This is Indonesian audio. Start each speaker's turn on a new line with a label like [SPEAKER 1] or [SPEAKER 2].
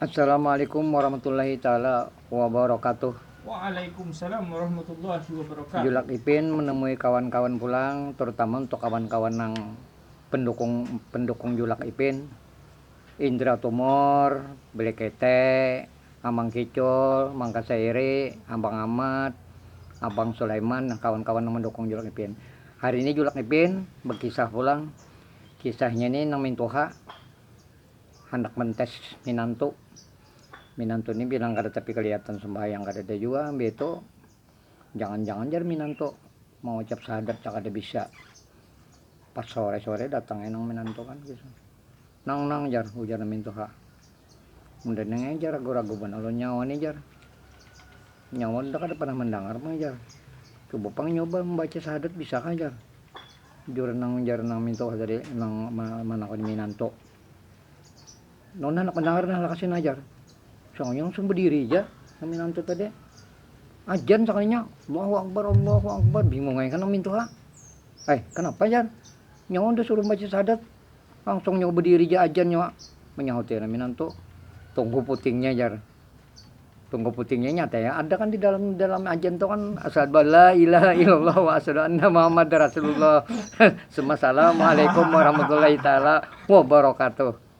[SPEAKER 1] Assalamualaikum warahmatullahi taala wabarakatuh.
[SPEAKER 2] Waalaikumsalam warahmatullahi wabarakatuh.
[SPEAKER 1] Julak Ipin menemui kawan-kawan pulang, terutama untuk kawan-kawan yang pendukung pendukung Julak Ipin. Indra Tumor, Belekete, Amang Kicol, Mangka Sairi, Abang Ahmad, Abang Sulaiman, kawan-kawan yang mendukung Julak Ipin. Hari ini Julak Ipin berkisah pulang. Kisahnya ini namin tuha hendak mentes minantu. Minantu ini bilang kada tapi kelihatan sembahyang kada ada juga beto. Jangan-jangan jar minantu mau ucap syahadat cak ada bisa. Pas sore-sore datang enang minantu kan gitu. Nang jar ujar namin tuha. Munda nang jar ragu-ragu ban alon nyawa ni jar. Nyawa dah kada pernah mendengar mah jar. Coba pang nyoba membaca syahadat bisa kan jar. Jur nang minto tadi nang mana ko minantu. Nona nak mendengar nah kasih najar. Soalnya langsung berdiri aja kami nanti tadi ajan sekalinya Allahu Akbar bingung aja kan minta ha kenapa Jan nyawa udah suruh baca syahadat langsung nyawa berdiri aja ajan nyawa menyahut ya minantu tunggu putingnya jar tunggu putingnya nyata ya ada kan di dalam ajan tuh kan asyhadu alla ilaha illallah wa asyhadu anna muhammadar rasulullah. Assalamualaikum warahmatullahi taala wabarakatuh.